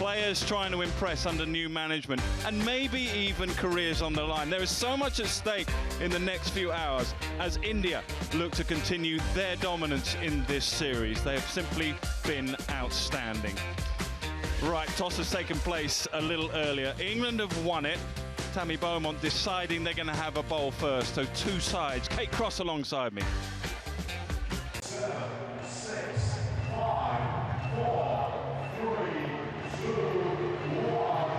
Players trying to impress under new management, and maybe even careers on the line. There is so much at stake in the next few hours as India look to continue their dominance in this series. They have simply been outstanding. Right, toss has taken place a little earlier. England have won it. Tammy Beaumont deciding they're going to have a bowl first. So two sides. Kate Cross alongside me. 7, 6, 5, 4, 3, 2, 1.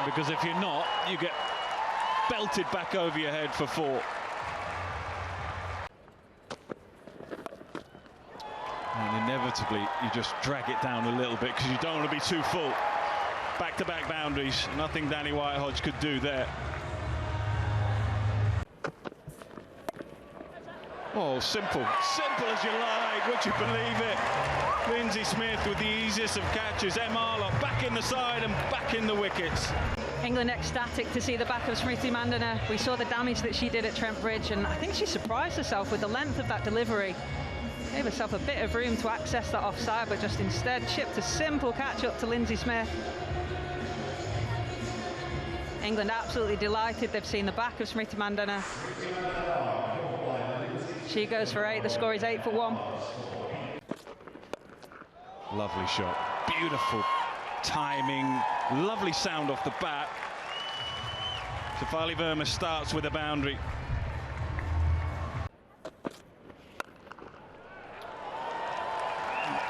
Because if you're not, you get belted back over your head for 4. And inevitably, you just drag it down a little bit because you don't want to be too full. Back-to-back boundaries, nothing Danny Whitehodge could do there. Oh, simple as you like, would you believe it? Lindsay Smith with the easiest of catches. Marlock back in the side and back in the wickets. England ecstatic to see the back of Smriti Mandana. We saw the damage that she did at Trent Bridge, and I think she surprised herself with the length of that delivery. Gave herself a bit of room to access that offside, but just instead chipped a simple catch up to Lindsay Smith. England absolutely delighted. They've seen the back of Smriti Mandana. She goes for 8. The score is 8 for 1. Lovely shot, beautiful timing, lovely sound off the bat. Shefali Verma starts with a boundary.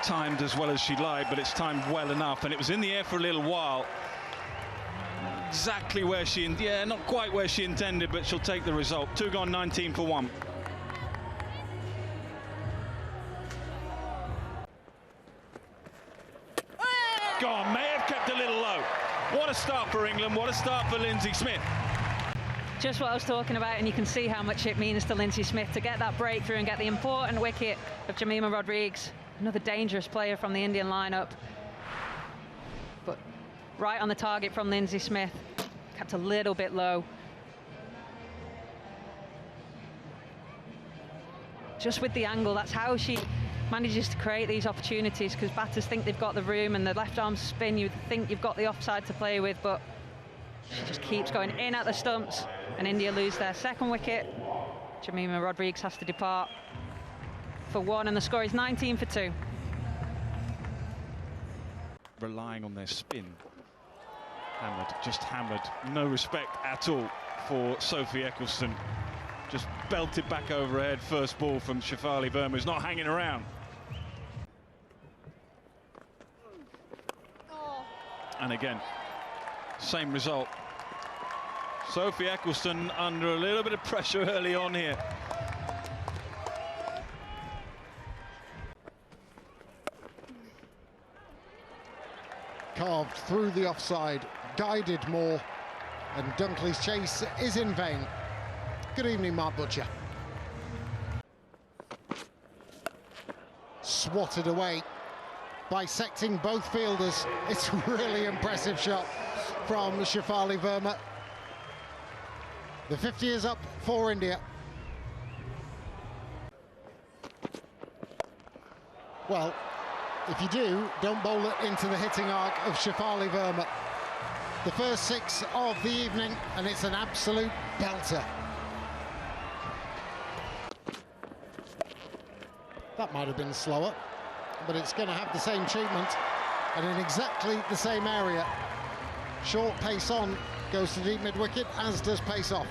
Timed as well as she'd like, but it's timed well enough, and it was in the air for a little while. Exactly where she, yeah, not quite where she intended, but she'll take the result. 2 gone, 19 for 1. Gone, may have kept a little low. What a start for England, what a start for Lindsay Smith. Just what I was talking about, and you can see how much it means to Lindsay Smith to get that breakthrough and get the important wicket of Jemimah Rodrigues, another dangerous player from the Indian lineup. But right on the target from Lindsay Smith, kept a little bit low. Just with the angle, that's how she manages to create these opportunities, because batters think they've got the room, and the left arm spin, you think you've got the offside to play with, but she just keeps going in at the stumps, and India lose their second wicket. Jemimah Rodrigues has to depart for 1, and the score is 19 for 2. Relying on their spin. Hammered, just hammered. No respect at all for Sophie Eccleston. Just belted back over her head, first ball from Shefali Verma, who's not hanging around. And again, same result. Sophie Eccleston under a little bit of pressure early on here. Carved through the offside, guided more, and Dunkley's chase is in vain. Good evening, Mark Butcher. Swatted away, bisecting both fielders. It's a really impressive shot from Shefali Verma. The 50 is up for India. Well, if you do, don't bowl it into the hitting arc of Shefali Verma. The first 6 of the evening, and it's an absolute belter. That might have been slower, but it's going to have the same treatment and in exactly the same area. Short pace on goes to deep mid-wicket, as does pace off.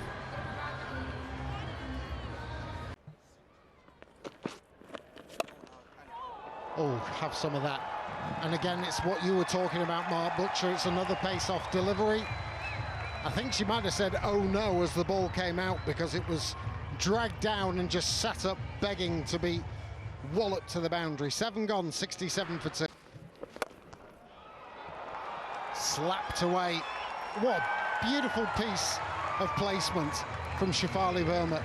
Oh, have some of that. And again, it's what you were talking about, Mark Butcher. It's another pace-off delivery. I think she might have said, oh no, as the ball came out, because it was dragged down and just sat up begging to be walloped to the boundary. 7 gone, 67 for 2. Slapped away. What a beautiful piece of placement from Shefali Verma.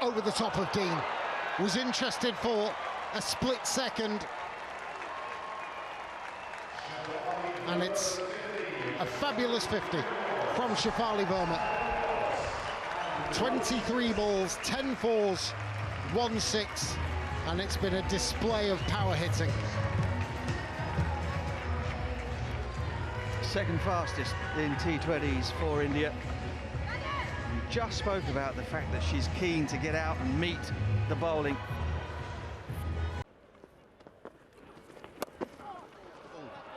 Over the top of Dean. was interested for a split second. And it's a fabulous 50 from Shafali Verma. 23 balls, 10 fours, 1 6, and it's been a display of power hitting. Second fastest in T20s for India. We just spoke about the fact that she's keen to get out and meet the bowling.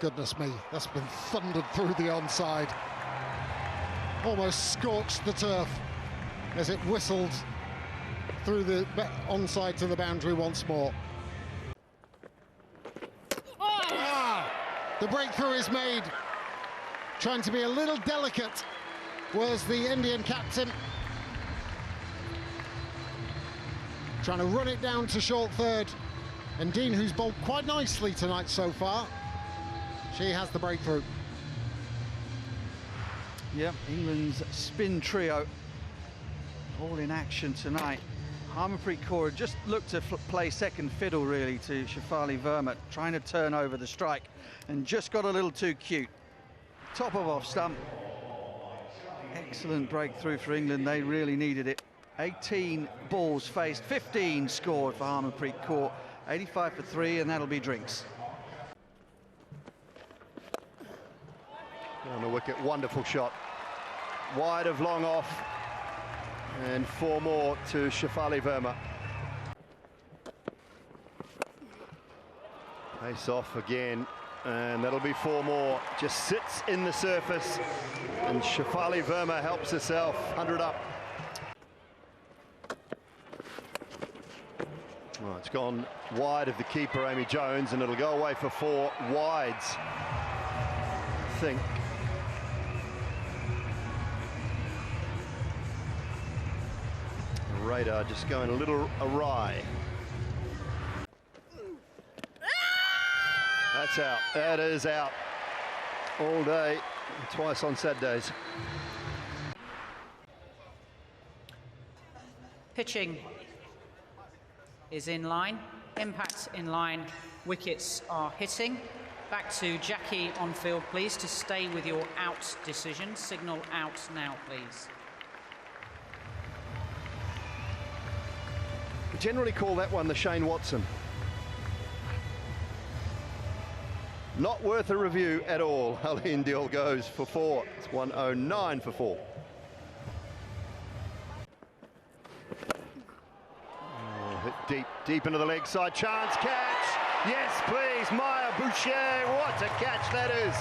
Goodness me, that's been thundered through the onside. Almost scorched the turf as it whistled through the onside to the boundary once more. The breakthrough is made. Trying to be a little delicate was the Indian captain. Trying to run it down to short third. And Dean, who's bowled quite nicely tonight so far, she has the breakthrough. Yep, England's spin trio all in action tonight. Harmanpreet Kaur just looked to play second fiddle really to Shafali Verma, trying to turn over the strike and just got a little too cute. Top of off stump. Excellent breakthrough for England, they really needed it. 18 balls faced, 15 scored for Harmanpreet Kaur, 85 for 3, and that'll be drinks. On the wicket, wonderful shot. Wide of long off, and 4 more to Shafali Verma. Pace off again, and that'll be 4 more. Just sits in the surface, and Shafali Verma helps herself. 100 up. Well, it's gone wide of the keeper, Amy Jones, and it'll go away for 4 wides, I think. Radar just going a little awry. That's out. That is out. All day, twice on Saturdays. Pitching is in line. Impact in line. Wickets are hitting. Back to Jackie on field, please, to stay with your out decision. Signal out now, please. We generally call that one the Shane Watson. Not worth a review at all. INDW goes for 4. It's 109 for 4. Oh, hit deep into the leg side. Chance, catch. Yes, please. Maya Boucher. What a catch that is.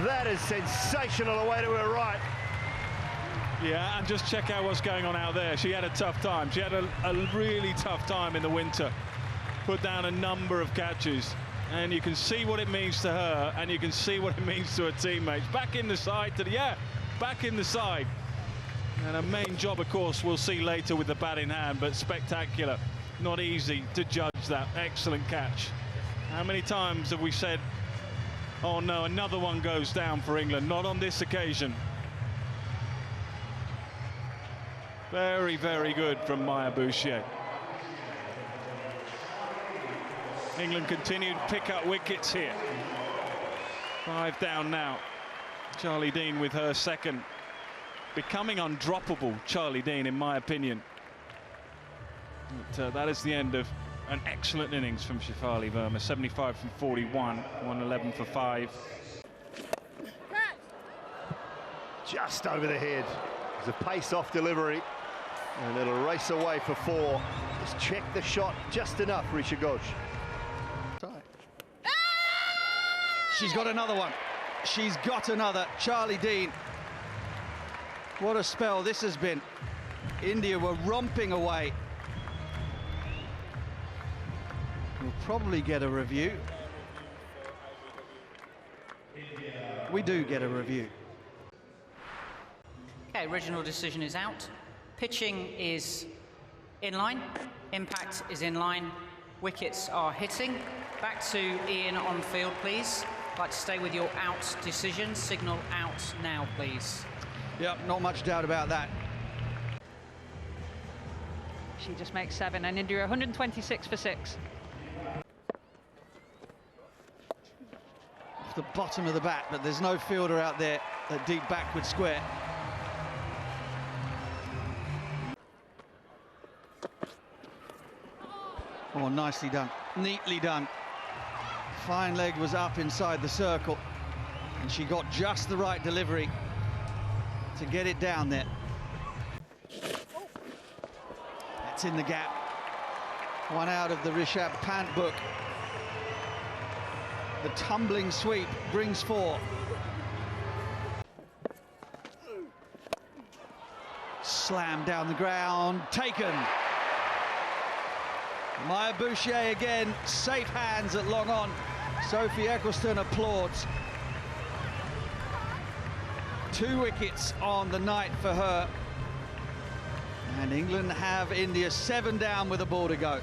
That is sensational away to her right. Yeah, and just check out what's going on out there. She had a tough time. She had a really tough time in the winter. Put down a number of catches, and you can see what it means to her, and you can see what it means to her teammates. Back in the side back in the side. And her main job, of course, we'll see later with the bat in hand, but spectacular. Not easy to judge that. Excellent catch. How many times have we said, oh no, another one goes down for England? Not on this occasion. Very, very good from Maya Boucher. England continue to pick up wickets here. 5 down now. Charlie Dean with her second. Becoming undroppable, Charlie Dean, in my opinion. But, that is the end of an excellent innings from Shafali Verma. 75 from 41, 111 for 5. Just over the head. It's a pace-off delivery, and it'll race away for 4. Just check the shot just enough, Risha Ghosh. She's got another one. She's got another. Charlie Dean. What a spell this has been. India were romping away. We'll probably get a review. We do get a review. Okay, original decision is out. Pitching is in line. Impact is in line. Wickets are hitting. Back to Ian on field, please. I'd like to stay with your out decision. Signal out now, please. Yep, not much doubt about that. She just makes 7, and India 126 for 6. Off the bottom of the bat, but there's no fielder out there at deep backward square. Oh, nicely done, neatly done. Fine leg was up inside the circle, and she got just the right delivery to get it down there. That's in the gap. One out of the Rishabh Pant book. The tumbling sweep brings 4. Slam down the ground, taken. Maya Boucher again, safe hands at long on. Sophie Eccleston applauds. 2 wickets on the night for her. And England have India 7 down with a ball to go.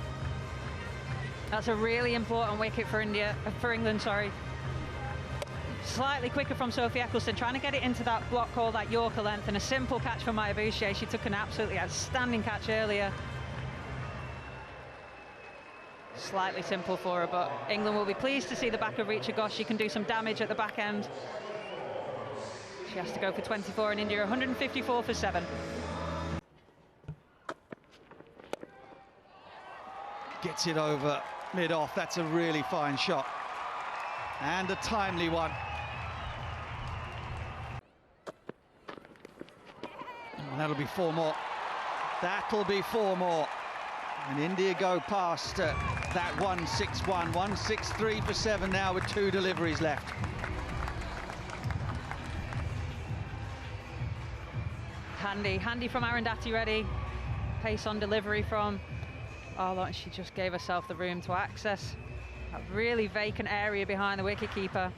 That's a really important wicket for England, sorry. Slightly quicker from Sophie Eccleston, trying to get it into that block called that Yorker length, and a simple catch for Maya Boucher. She took an absolutely outstanding catch earlier. Slightly simple for her, but England will be pleased to see the back of Richa Ghosh. She can do some damage at the back end. She has to go for 24, and India 154 for 7. Gets it over mid-off. That's a really fine shot. And a timely one. And that'll be 4 more. That'll be 4 more. And India go past that 161, 163 for 7 now with 2 deliveries left. Handy from Arundhati Reddy. Pace on delivery from Arlott, and she just gave herself the room to access that really vacant area behind the wicketkeeper.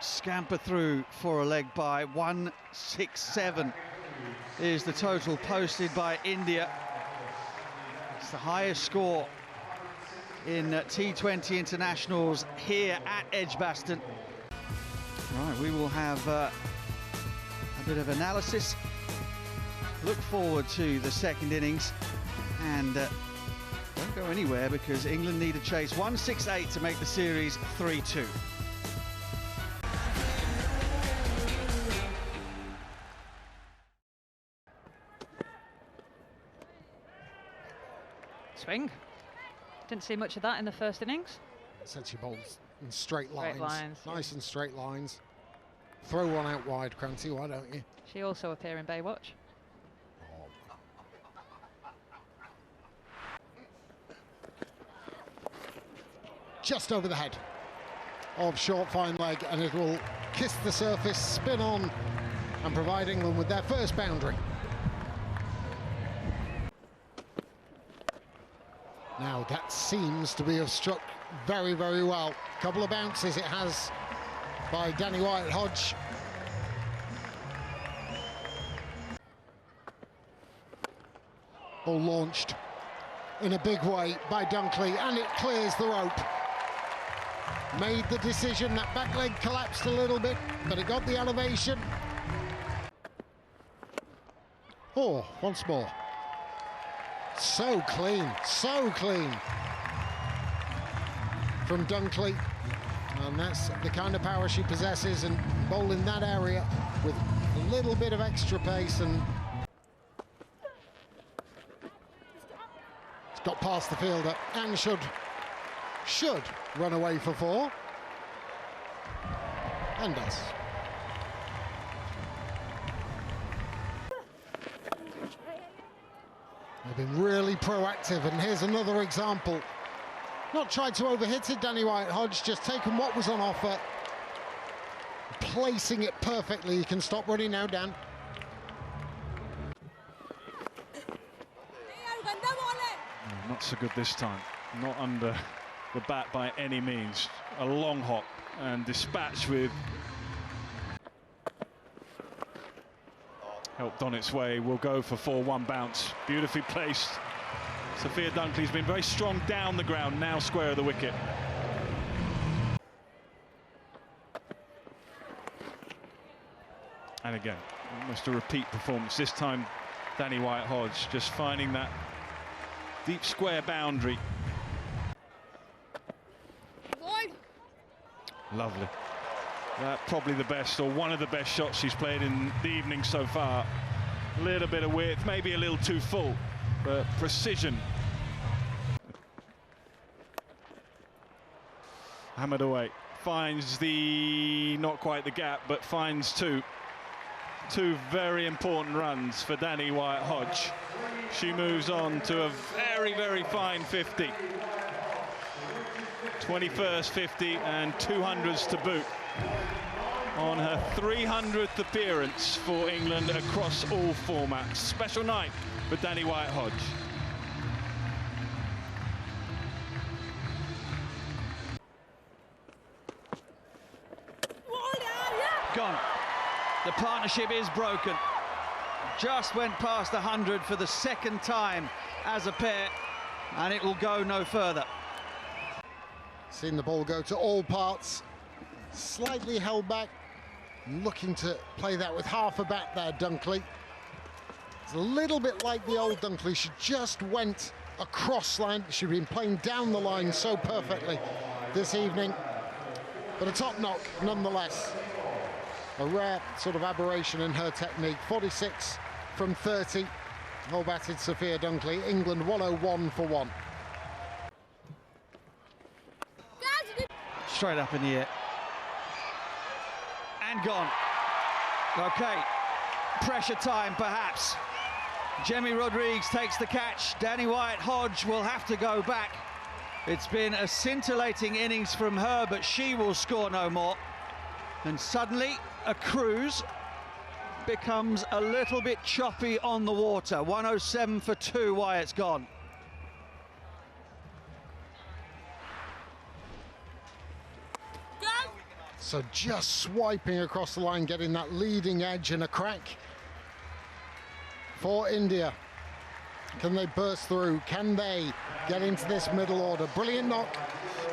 Scamper through for a leg by. 167 is the total posted by India. It's the highest score in T20 internationals here at Edgbaston. Right, we will have a bit of analysis. Look forward to the second innings, and don't go anywhere because England need to chase 168 to make the series 3-2. Swing. Didn't see much of that in the first innings. Said she bowls in straight lines. Straight lines. Nice and straight lines. Throw one out wide, Cranty, why don't you? She also appear in Baywatch. Just over the head of short fine leg, and it will kiss the surface, spin on, and provide England with their first boundary. Now that seems to be have struck very, very well. Couple of bounces it has by Danny Wyatt-Hodge. Ball launched in a big way by Dunkley, and it clears the rope. Made the decision, that back leg collapsed a little bit, but it got the elevation. Oh, once more. So clean from Dunkley, and that's the kind of power she possesses, and bowling that area with a little bit of extra pace, and it's got past the fielder and should run away for 4, and does. They've been really proactive, and here's another example. Not tried to overhit it, Danny Wyatt-Hodge, just taken what was on offer, placing it perfectly. You can stop running now, Dan. Not so good this time. Not under the bat by any means. A long hop and dispatch with helped on its way. Will go for 4-1 bounce. Beautifully placed. Sophia Dunkley's been very strong down the ground, now square of the wicket. And again, almost a repeat performance. This time, Danny White-Hodge just finding that deep square boundary. Lovely. Probably the best, or one of the best shots she's played in the evening so far. A little bit of width, maybe a little too full, but precision. Hammered away. Finds the, not quite the gap, but finds two. Two very important runs for Danny White-Hodge. She moves on to a very, very fine 50. 21st 50 and 200s to boot. On her 300th appearance for England across all formats. Special night for Danny White-Hodge. Gone. The partnership is broken. Just went past 100 for the second time as a pair, and it will go no further. Seen the ball go to all parts, slightly held back, looking to play that with half a bat there, Dunkley. It's a little bit like the old Dunkley. She just went across line. She'd been playing down the line so perfectly this evening, but a top knock nonetheless. A rare sort of aberration in her technique. 46 from 30, all batted Sophia Dunkley. England 101 for 1. Straight up in the air. And gone. Okay. Pressure time, perhaps. Jemmy Rodrigues takes the catch. Danny White-Hodge will have to go back. It's been a scintillating innings from her, but she will score no more. And suddenly, a cruise becomes a little bit choppy on the water. 107 for 2, Wyatt's gone. So just swiping across the line, getting that leading edge and a crack for India. Can they burst through? Can they get into this middle order? Brilliant knock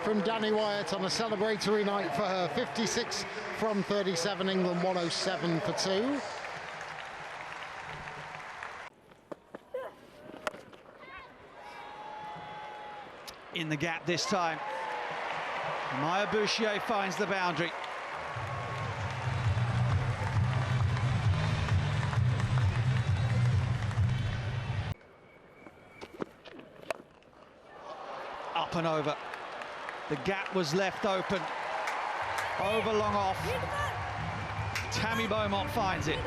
from Danny Wyatt on a celebratory night for her. 56 from 37, England 107 for 2. In the gap this time. Maya Bouchier finds the boundary. Up and over. The gap was left open. Over long off. Tammy Beaumont finds it.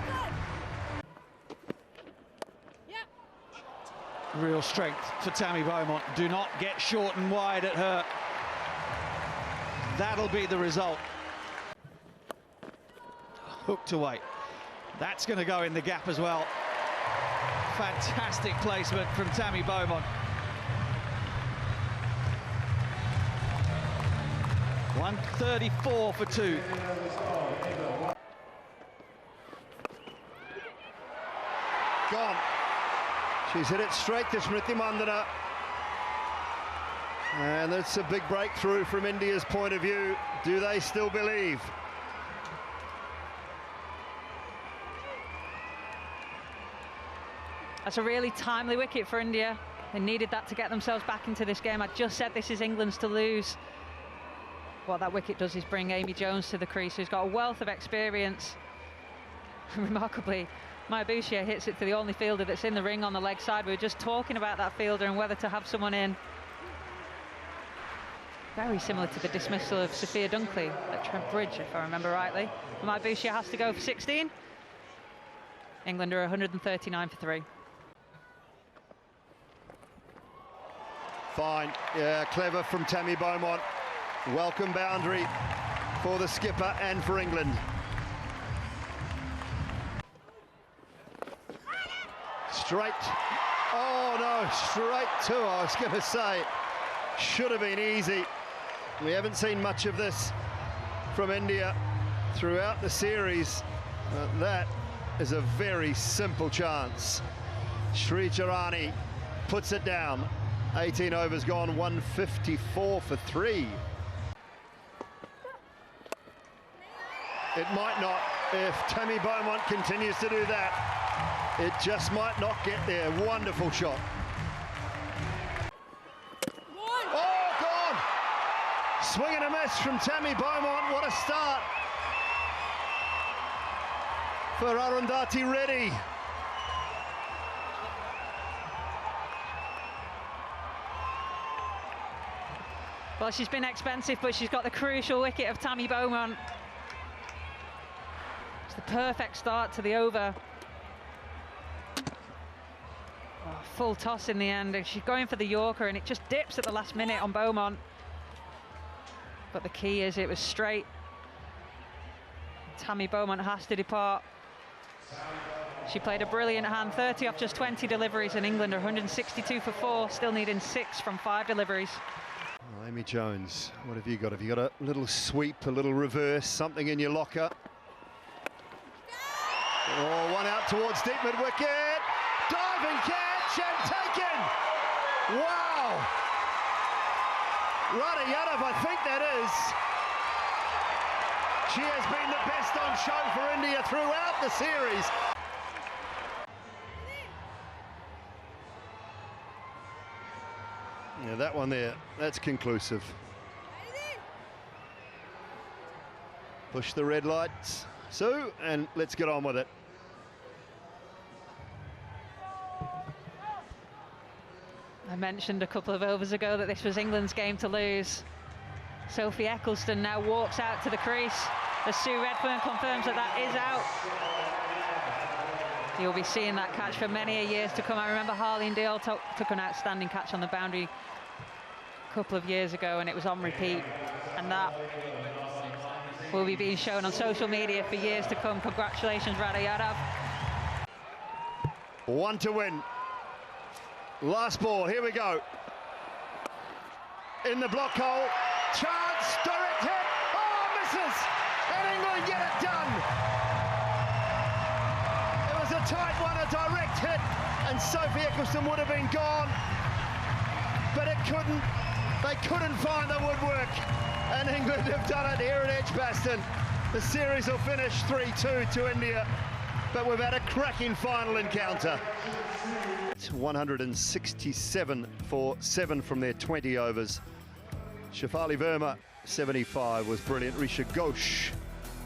Real strength for Tammy Beaumont. Do not get short and wide at her. That'll be the result. Hooked away. That's going to go in the gap as well. Fantastic placement from Tammy Beaumont. 134 for 2. Gone. She's hit it straight to Smriti Mandana. And that's a big breakthrough from India's point of view. Do they still believe? That's a really timely wicket for India. They needed that to get themselves back into this game. I just said this is England's to lose. What that wicket does is bring Amy Jones to the crease, who's got a wealth of experience. Remarkably, Maya Bouchier hits it to the only fielder that's in the ring on the leg side. We were just talking about that fielder and whether to have someone in. Very similar to the dismissal of Sophia Dunkley at Trent Bridge, if I remember rightly. Maya Bouchier has to go for 16. England are 139 for 3. Fine, yeah, clever from Tammy Beaumont. Welcome boundary for the skipper and for England. Straight, oh no, straight to, I was going to say, should have been easy. We haven't seen much of this from India throughout the series. That is a very simple chance. Sri Charani puts it down. 18 overs gone, 154 for 3. It might not. If Tammy Beaumont continues to do that, it just might not get there. Wonderful shot. Oh, gone! Swing and a miss from Tammy Beaumont. What a start for Arundhati Reddy. Well, she's been expensive, but she's got the crucial wicket of Tammy Beaumont. It's the perfect start to the over. Oh, full toss in the end, and she's going for the Yorker, and it just dips at the last minute on Beaumont. But the key is it was straight. Tammy Beaumont has to depart. She played a brilliant hand, 30 off just 20 deliveries, and England are 162 for 4, still needing 6 from 5 deliveries. Well, Amy Jones, what have you got? Have you got a little sweep, a little reverse, something in your locker? Oh, one out towards deep mid-wicket. Diving catch and taken! Wow! Radayadav, I think that is. She has been the best on show for India throughout the series. Yeah, that one there, that's conclusive. Push the red lights, Sue, and let's get on with it. I mentioned a couple of overs ago that this was England's game to lose. Sophie Eccleston now walks out to the crease as Sue Redfern confirms that that is out. You'll be seeing that catch for many years to come. I remember Harleen Deal took an outstanding catch on the boundary a couple of years ago, and it was on repeat, and that will be being shown on social media for years to come. Congratulations, Radayadav. One to win. Last ball, here we go. In the block hole, chance, direct hit, oh, misses, and England get it done. It was a tight one, a direct hit, and Sophie Eccleston would have been gone, but they couldn't find the woodwork, and England have done it here at Edgbaston. The series will finish 3-2 to India, but we've had a cracking final encounter. 167 for 7 from their 20 overs. Shefali Verma, 75, was brilliant. Risha Ghosh,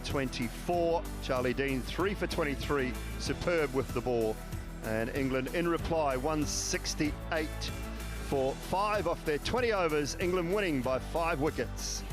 24. Charlie Dean, 3 for 23, superb with the ball. And England in reply, 168 for 5 off their 20 overs. England winning by 5 wickets.